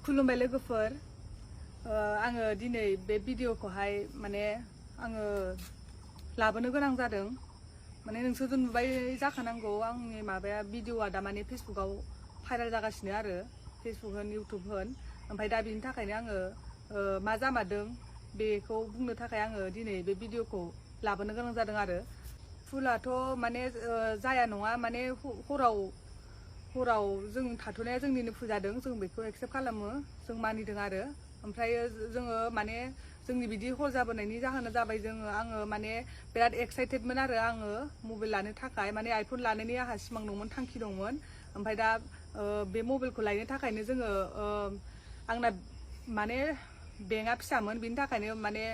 खुलुमबाय लोगोफोर आङो दिनै बे भिडिअखौहाय माने आङो लाबोनो गोनां जादों माने नोंसोरथ' नुबाय जाखानांगौ आंनि माबाया भिडिअआ दा माने फेसबुकाव भाइरेल जागासिनो आरो फेसबुक होन इउटुब होन ओमफ्राय दा बिनि थाखायनो आङो मा जामारदों बेखौ बुंनो थाखाय आङो दिनै बे भिडिअखौ लाबोनो गोनां जादों आरो फुलाथ' माने जाया नङा माने हराव जों थाथ'नाया जोंनिनो भुल जादों जों बेखौ एक्सेप्ट खालामो जों मानिदों आरो ओमफ्राय जोङो माने जोंनि बिदि हर जाबोनायनि जाहोना जाबाय आङो माने बिराद एक्साइटेडमोन आरो आङो मबाइल लानो थाखाय माने आइफन लानायनि आंहा सिमां दंमोन थांखि दंमोन ओमफ्राय दा बे मबाइलखौ लायनो थाखायनो जोङो आंना माने बेंकआ फिसामोन बिनि थाखायनो माने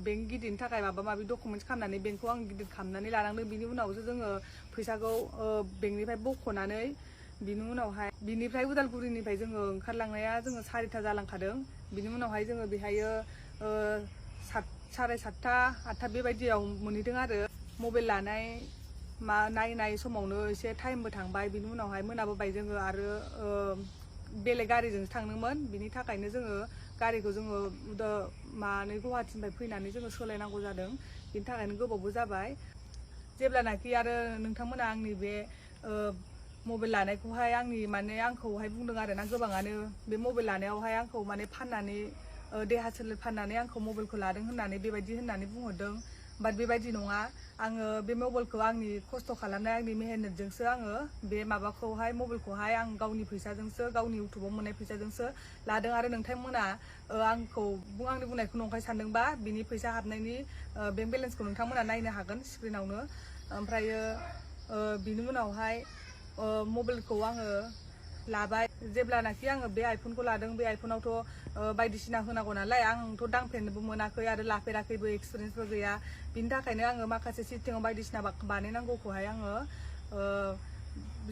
बेंक गिदिरनि थाखाय माबा माबि डकुमेन्टस खालामनानै बेंकखौ आं गिदिर खालामनानै लानांदों बिनि उनावसो जोङो फैसाखौ बेंकनिफ्राय बख'नानै बिनि उनावहाय बिनिफ्राय उदालगुरिनिफ्राय जोङो ओंखारलांनाया जोङो 4ता जालांखादों बिनि उनावहाय जोङो बेहायो 7:30 8ता बेबायदियाव मोनहैदों आरो मबाइल लानाय नायनाय समावनो एसे टाइमबो थांबाय बिनि उनावहाय मोनाबोबाय जोङो आरो बेलेग गारिजोंसो थांदोंमोन बिनि थाखायनो जोङो गारिखौ जोङो गुवाहाटीनिफ्राय फैनानै जोङो सोलायनांगौ जादों बिनि थाखायनो गोबावबो जाबाय जेब्लानाखि आरो नोंथांमोना आंनि बे मबाइल लानायखौहाय आंखौहाय बुंदों आरो ना गोबाङानो बे मबाइल लानायावहाय आंखौ माने फाननानै देहा सोलेर फाननानै आंखौ मबाइलखौ लादों होननानै बेबायदि होननानै बुंहरदों बाट बेबायदि नङा आङो बे मबाइलखौ आंनि खस्थ' खालामनाय आंनि मेहनतजोंसो आङो बे माबाखौहाय मबाइलखौहाय आं गावनि फैसाजोंसो गावनि इउटुबाव मोननाय फैसाजोंसो लादों आरो नोंथांमोना आंनि बुंनायखौ नंखाय सानदोंबा बिनि फैसा हाबनायनि बेंक बेलेन्सखौ नोंथांमोना नायनो हागोन स्क्रिनावनो ओमफ्रायो बिनि उनावहाय मबाइलखौ आङो लाबाय जेब्लानाखि आङो बे आइफनखौ लादों बे आइफनावथ' बायदिसिना होनांगौ नालाय आंथ' दांफेरनोबो मोनाखै आरो लाफेराखैबो एक्सपिरियेन्सबो गैया बिनि थाखायनो आङो माखासे सेटिंआव बायदिसिना बानायनांगौखौहाय आङो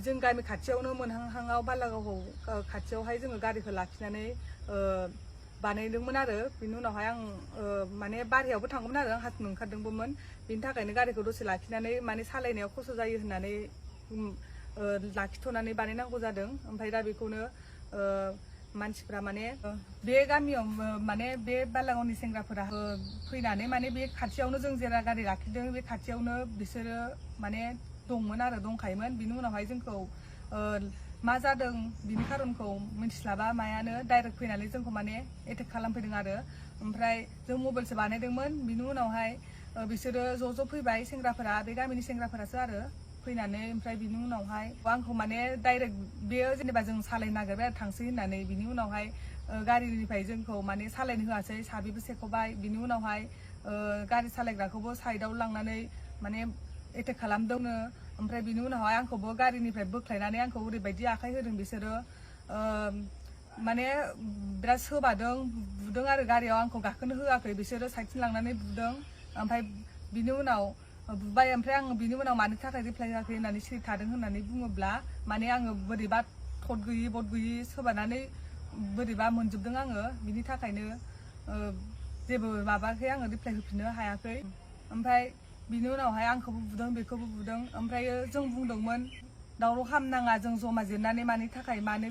जों गामि खाथियावनो मोनहांहांआव बालागावखौ खाथियावहाय जोङो गारिखौ लाखिनानै बानायदोंमोन आरो बिनि उनावहाय आं माने बारहायावबो थांगौमोन आरो आं हासुनो ओंखारदोंबोमोन बिनि थाखायनो गारिखौ दसे लाखिनानै माने सालायनायाव खस्थ' जायो होननानै लाखिथ'नानै बानायनांगौ जादों ओमफ्राय दा बेखौनो मानसिफ्रा माने बे गामियाव माने बे बालागावनि सेंग्राफोरा फैनानै माने बे खाथियावनो जों जेरा गारि लाखिदों बे खाथियावनो बिसोरो माने दंमोन आरो दंखायोमोन बिनि उनावहाय जोंखौ मा जादों बिनि खारनखौ मिथिस्लाबा मायानो डाइरेक्ट फैनानै जोंखौ माने एटेक खालामफैदों आरो ओमफ्राय जों मबाइलसो बानायदोंमोन बिनि उनावहाय बिसोरो ज' फैबाय सेंग्राफोरा बे गामिनि सेंग्राफोरासो आरो फैनानै ओमफ्राय बिनि उनावहाय आंखौ माने डाइरेक्ट बेयो जेनेबा जों सालायनो नागिरबाय आरो थांसै होननानै बिनि उनावहाय गारिनिफ्राय जोंखौ माने सालायनो होआसै साबिबो सेख'बाय बिनि उनावहाय गारि सालायग्राखौबो साइडआव लांनानै माने एटेक खालामदोंनो ओमफ्राय बिनि उनावहाय आंखौबो गारिनिफ्राय बोख्लायनानै आंखौ ओरैबायदि आखाइ होदों बिसोरो माने बिराद सोबादों बुदों आरो गारियाव आंखौ गाखोनो होआखै बिसोरो साइडथिं लांनानै बुदों ओमफ्राय बिनि उनाव बुबाय ओमफ्राय आङो बिनि उनाव मानि थाखाय रिप्लाइ होआखै होननानै सिरि थादों होननानै बुङोब्ला माने आङो बोरैबा थद गैयि सोबानानै बोरैबा मोनजोबदों आङो बिनि थाखायनो जेबो माबाखै आङो रिप्लाइ होफिननो हायाखै ओमफ्राय बिनि उनावहाय आंखौबो बुदों बेखौबो बुदों ओमफ्रायो जों बुंदोंमोन दावराव खालामनाङा जों जमा जिरनानै मानि थाखाय मानो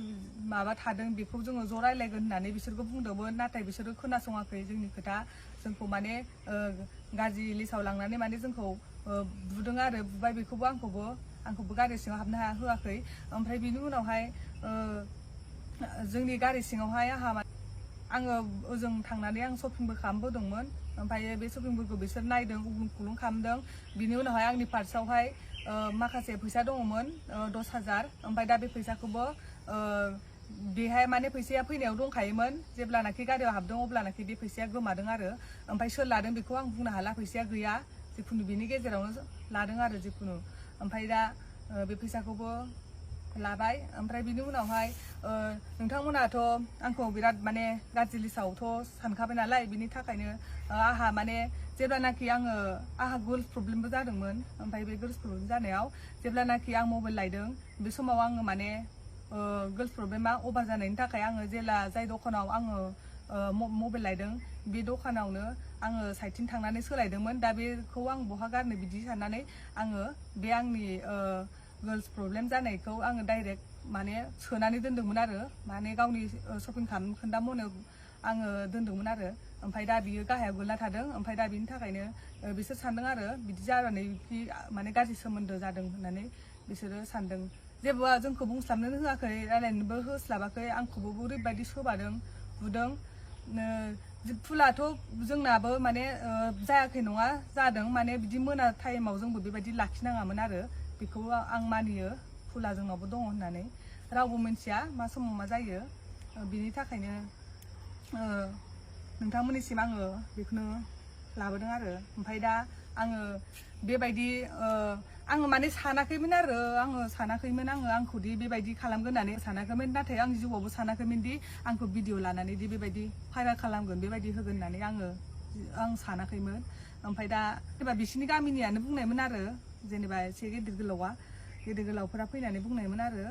माबा थादों बेखौ जोङो ज' रायलायगोन होननानै बिसोरखौ बुंदोंमोन नाथाय बिसोरो खोनासङाखै जोंनि खोथा जोंखौ माने गाज्रि लिसाव लांनानै माने जोंखौ बुदों आरो बुबाय बेखौबो आंखौबो गारि सिङाव हाबनो होआखै ओमफ्राय बिनि उनावहाय जोंनि गारि सिङावहाय आङो ओजों थांनानै आं शपिंबो खालामबोदोंमोन ओमफ्राय बे शपिंफोरखौ बिसोर नायदों उग्लुं खुग्लुं खालामदों बिनि उनावहाय आंनि पार्सआवहाय माखासे फैसा दङमोन 10,000 ओमफ्राय दा बे फैसाखौबो बेहाय माने फैसाया फैनायाव दंखायोमोन जेब्लानाखि गारियाव हाबदों अब्लानाखि बे फैसाया गोमादों आरो ओमफ्राय सोर लादों बेखौ आं बुंनो हाला फैसाया गैया जिखुनु बिनि गेजेरावनो लादों आरो जिखुनु ओमफ्राय दा बे फैसाखौबो लाबाय ओमफ्राय बिनि उनावहाय नोंथांमोनाथ' आंखौ बिराद माने गाज्रि लिस्टआवथ' सानखाबाय नालाय बिनि थाखायनो आंहा माने जेब्लानाखि आंहा गर्ल्स प्रब्लेमबो जादोंमोन ओमफ्राय बे गर्ल्स प्रब्लेम जानायाव जेब्लानाखि आं मबाइल लायदों बे समाव आङो माने गर्ल्स प्रब्लेमा अभार जानायनि थाखाय आङो जेला जाय दखानाव आङो मबाइल लायदों बे दखानावनो आङो साइडथिं थांनानै सोलायदोंमोन दा बेखौ आं बहा गारनो बिदि साननानै आङो बे आंनि गर्ल्स प्रब्लेम जानायखौ आङो डाइरेक्ट माने सोनानै दोनदोंमोन आरो माने गावनि शपिं खालाम खोन्दा मनायाव आङो दोनदोंमोन आरो ओमफ्राय दा बियो गाहायाव गोलैना थादों ओमफ्राय दा बिनि थाखायनो बिसोर सानदों आरो बिदि जानानै माने गाज्रि सोमोन्दो जादों होननानै बिसोरो सानदों जेबो जोंखौ बुंस्लाबनो होआखै रायलायनोबो होस्लाबाखै आंखौबो ओरैबायदि सोबादों बुदों फुलाथ' जोंनाबो माने जायाखै नङा जादों माने बिदि मोना टाइमाव जोंबो बेबायदि लाखिनाङामोन आरो बेखौ आं मानियो फुला जोंनावबो दङ होननानै रावबो मिथिया मा समाव मा जायो बिनि थाखायनो नोंथांमोननिसिम आङो बेखौनो लाबोदों आरो ओमफ्राय दा आङो बेबायदि आङो माने सानाखैमोन आरो आंखौदि बेबायदि खालामगोन होननानै सानाखैमोन नाथाय आंनि जिउआवबो सानाखैमोन दि आंखौ भिडिअ लानानै दि बेबायदि भाइरेल खालामगोन बेबायदि होगोन होननानै आं सानाखैमोन ओमफ्राय दा जेनेबा बिसोरनि गामिनियानो बुंनायमोन आरो जेनेबा एसे गेदेर गोलावफोरा फैनानै बुंनायमोन आरो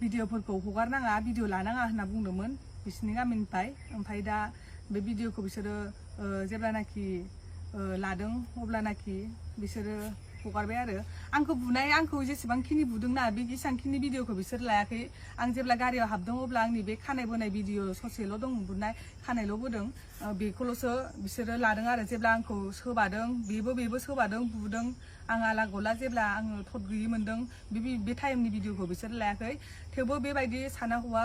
भिडिअफोरखौ हगारनाङा भिडिअ लानाङा होनना बुंदोंमोन बिसोरनि गामिनिफ्राय ओमफ्राय दा बे भिडिअखौ बिसोरो जेब्लानाखि लादों अब्लानाखि बिसोरो हगारबाय आरो आंखौ जेसेबांखिनि बुदोंना बे एसांखिनि भिडिअखौ बिसोर लायाखै आं जेब्ला गारियाव हाबदों अब्ला आंनि बे खानाय बोनाय भिडिअ ससेल' दं बुनाय खानायल' बोदों बेखौल'सो बिसोरो लादों आरो जेब्ला आंखौ सोबादों बेबो सोबादों बुदों आं आला गला जेब्ला आङो थद गैयि मोनदों बे टाइमनि भिडिअखौ बिसोर लायाखै थेवबो बेबायदि साना हौवा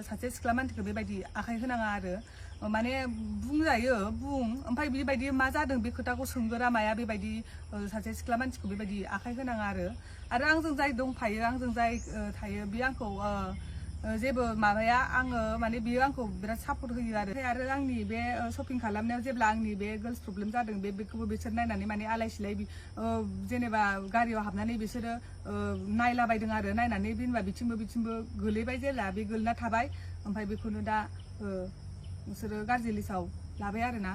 सासे सिख्ला मानसिखौ बेबायदि आखाइ होनाङा आरो माने बुंजायो ओमफ्राय बेबायदि मा जादों बे खोथाखौ सोंगोरा माया बेबायदि सासे सिख्ला मानसिखौ बेबायदि आखाइ होनाङा आरो आंजों जाय दंफायो आंजों जाय थायो बे आंखौ जेबो माबाया आङो माने बियो आंखौ बिराद सापर्ट होयो आरो आंनि बे शपिं खालामनायाव जेब्ला आंनि बे गार्ल्स प्रब्लेम जादों बेखौबो बिसोर नायनानै माने आलाय सिलाय जेनेबा गारियाव हाबनानै बिसोरो नायलाबायदों आरो नायनानै जेनेबा बिथिंबो गोलैबाय जेला बे गोलैना थाबाय ओमफ्राय बेखौनो दा बिसोरो गाज्रि लिस्टआव लाबाय आरोना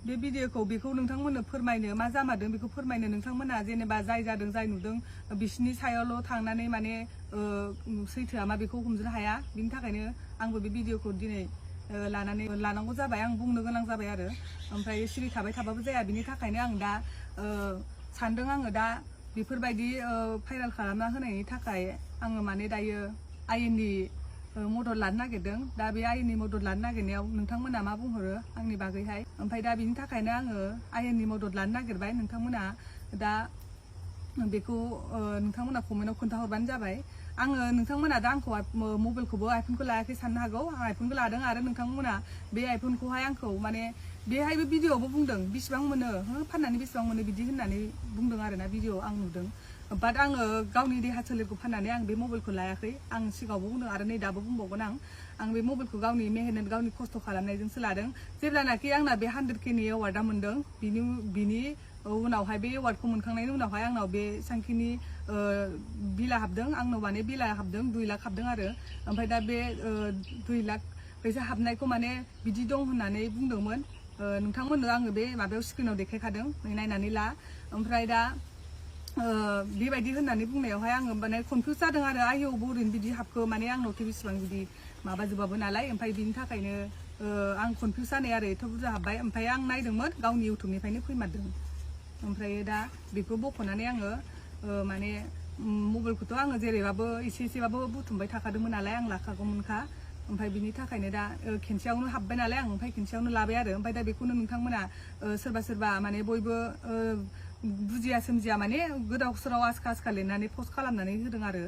बे भिडिअखौ बेखौ नोंथांमोननो फोरमायनो मा जामारदों बेखौ फोरमायनो नोंथांमोना जेनेबा जाय जादों जाय नुदों बिसिनि सायावल' थांनानै माने सैथोआ मा बेखौ हमजोबनो हाया बिनि थाखायनो आंबो बे भिडिअखौ दिनै लानांगौ जाबाय आं बुंनो गोनां जाबाय आरो ओमफ्राय सिरि थाबाय थाबाबो जाया बिनि थाखायनो आं दा सानदों आङो दा बेफोरबायदि भाइरेल खालामना होनायनि थाखाय आङो माने दायो आयेननि मदद लानो नागिरदों दा बे आयेननि मदद लानो नागिरनायाव नोंथांमोना मा बुंहरो आंनि बागैहाय ओमफ्राय दा बिनि थाखायनो आङो आयेननि मदद लानो नागिरबाय नोंथांमोना दा बेखौ नोंथांमोना कमेन्टआव खोन्थाहरबानो जाबाय आङो नोंथांमोना दा आंखौ मबाइलखौबो आइफनखौ लायाखै साननो हागौ आं आइफनखौ लादों आरो नोंथांमोना बे आइफनखौहाय आंखौ माने बेहायबो भिडिअआवबो बुंदों बेसेबां मोनो फाननानै बेसेबां मोनो बिदि होननानै बुंदों आरोना भिडिअआव आं नुदों बाट आङो गावनि देहा सोलेरखौ फाननानै आं बे मबाइलखौ लायाखै आं सिगाङावबो बुंदों आरो नै दाबो बुंबावगोन आं बे मबाइलखौ गावनि मेहनत गावनि खस्थ' खालामनायजोंसो लादों जेब्लानाखि आंना बे 100K एवार्डआ मोनदों बिनि उनावहाय बे एवार्डखौ मोनखांनायनि उनावहाय आंनाव बे सांखिनि बिला हाबदों आंनाव माने बिला हाबदों 2 लाख हाबदों आरो ओमफ्राय दा बे 2 लाख फैसा हाबनायखौ माने बिदि दं होननानै बुंदोंमोन नोंथांमोननो आङो बे माबायाव स्क्रिनाव देखायखादों नायनानै ला ओमफ्राय दा बेबायदि होननानै बुंनायावहाय आङो माने कनफिउज जादों आरो आयौ बोरैनो बिदि हाबखो माने आंनावथ' बेसेबां बिदि माबाजोबाबो नालाय ओमफ्राय बिनि थाखायनो आं कनफिउज जानाय आरो एथ' बुरजा हाबबाय ओमफ्राय आं नायदोंमोन गावनि इउटुबनिफ्रायनो फैमारदों ओमफ्राय दा बेखौ बख'नानै आङो माने मबाइलखौथ' आङो जेरैबाबो एसेबाबो बुथुमबाय थाखादोंमोन नालाय आं लाखागौमोनखा ओमफ्राय बिनि थाखायनो दा खेनसेयावनो हाबबाय नालाय आं ओमफ्राय खेनसेयावनो लाबाय आरो ओमफ्राय दा बेखौनो नोंथांमोना सोरबा माने बयबो बुजिया सोमजिया माने गोदाव सोराव आसखा लिरनानै पस्ट खालामनानै होदों आरो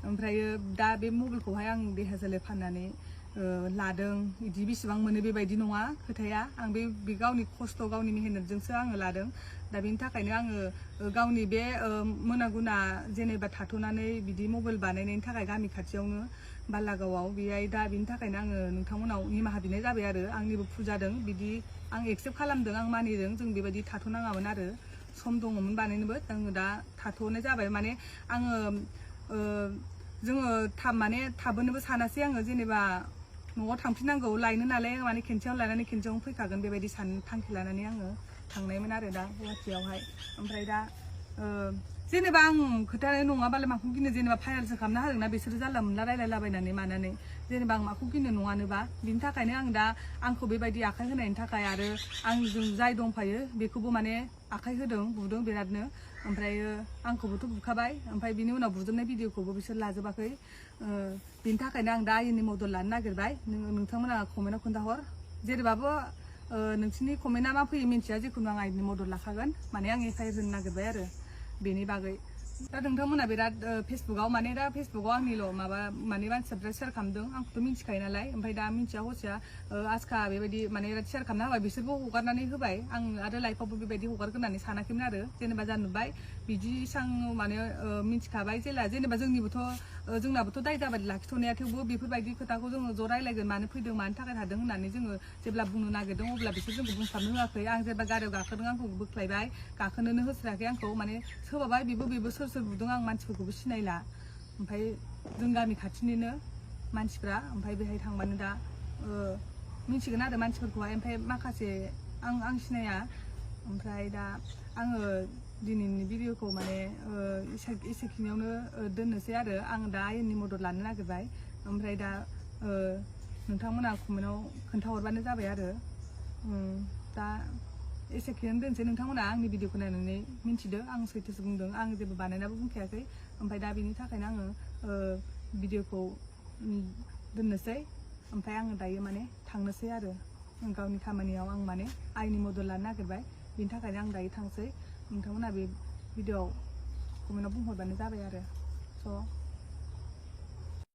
ओमफ्रायो दा बे मबाइलखौहाय आं देहा सोलेर फाननानै लादों बिदि बेसेबां मोनो बेबायदि नङा खोथाया आं बे गावनि खस्थ' गावनि मेहनतजोंसो आङो लादों दा बेनि थाखायनो आङो गावनि बे मोना गुना जेनेबा थाथ'नानै बिदि मबाइल बानायनायनि थाखाय गामि खाथियावनो बालागावआव बेहाय दा बिनि थाखायनो आङो नोंथांमोनाव निमाहा बिनाय जाबाय आरो आंनिबो भुल जादों बिदि आं एक्सेप्ट खालामदों आं मानिदों जों बेबायदि थाथ'नाङामोन आरो सम दङमोन बानायनोबो आङो दा थाथ'नाय जाबाय माने आङो जोङो माने थाबोनोबो सानासै आङो जेनेबा न'आव थांफिननांगौ लायनो नालाय माने खेनसेयावनो लायनानै खेनसेयावनो फैखागोन बेबायदि थांखि लानानै आङो थांनायमोन आरो दा गुवाहाटियावहाय ओमफ्राय दा जेनेबा आं खोथानाय नङाबालाय माखौ गिनो जेनेबा फाइनालसो खालामना होदोंना बिसोरो जानला मोनला रायलायलाबायनानै मानानै जेनेबा आं माखौ गिनो नङानोबा बिनि थाखायनो आं दा आंखौ बेबायदि आखाइ होनायनि थाखाय आरो आंजों जाय दंफायो बेखौबो माने आखाइ होदों बुदों बिरादनो ओमफ्राय आंखौबोथ' बुखाबाय ओमफ्राय बिनि उनाव बुजोबनाय भिडिअखौबो बिसोर लाजोबाखै बिनि थाखायनो आं दा आयेननि मदद लानो नागिरबाय नोंथांमोना कमेन्टआव खोन्थाहर जेरैबाबो नोंसिनि कमेन्टआ मा फैयो मिन्थिया जिखुनु आं आयेननि मदद लाखागोन माने आं एफआइआर होनो नागिरबाय आरो बेनि बागै दा नोंथांमोना बिराद फेसबुकआव माने दा फेसबुकआव आंनिल' माबा माने मानसिफ्रा शेयार खालामदों आंखौथ' मिन्थिखायो नालाय ओमफ्राय दा मिन्थिया हसिया आजखा बेबायदि माने शेयार खालामना होबाय बिसोरबो हगारनानै होबाय आं आरो लाइफआवबो बेबायदि हगारगोन होननानै सानाखैमोन आरो जेनेबा जा नुबाय बिदि इसां माने मिन्थिखाबाय जेनेबा जोंनाबोथ' दाय जाबाय लाखिथ'नाया थेवबो बेफोरबायदि खोथाखौ जोङो ज' रायलायगोन मानो फैदों मानो थाखाय थादों होननानै जोङो जेब्ला बुंनो नागिरदों अब्ला बिसोर जोंखौ बुंस्लाबनो होआखै आं जेब्ला गारियाव गाखोदों आंखौ बोख्लायबाय गाखोनोनो होस्रायाखै आंखौ माने सोबाबाय बेबो सोर बुदों आं मानसिफोरखौबो सिनायला ओमफ्राय जों गामि खाथिनिनो मानसिफ्रा ओमफ्राय बेहाय थांबानो दा मिन्थिगोन आरो मानसिफोरखौहाय ओमफ्राय माखासे आं सिनाया ओमफ्राय दा आङो दिनैनि भिडिअखौ माने एसेखिनियावनो दोननोसै आरो आं दा आयेननि मदद लानो नागिरबाय ओमफ्राय दा नोंथांमोना कमेन्टआव खोन्थाहरबानो जाबाय आरो दा एसेखिनियावनो दोनसै नोंथांमोना आंनि भिडिअखौ नायनानै मिन्थिदो आं सैथोसो बुंदों आं जेबो बानायनाबो बुंखायाखै ओमफ्राय दा बेनि थाखायनो आङो भिडिअखौ दोननोसै ओमफ्राय आङो दायो माने थांनोसै आरो गावनि खामानियाव आं माने आयेननि मदद लानो नागिरबाय बिनि थाखायनो आं दायो थांसै नोंथांमोना बे भिडिअआव कमेन्टआव बुंहरबानो जाबाय आरो स'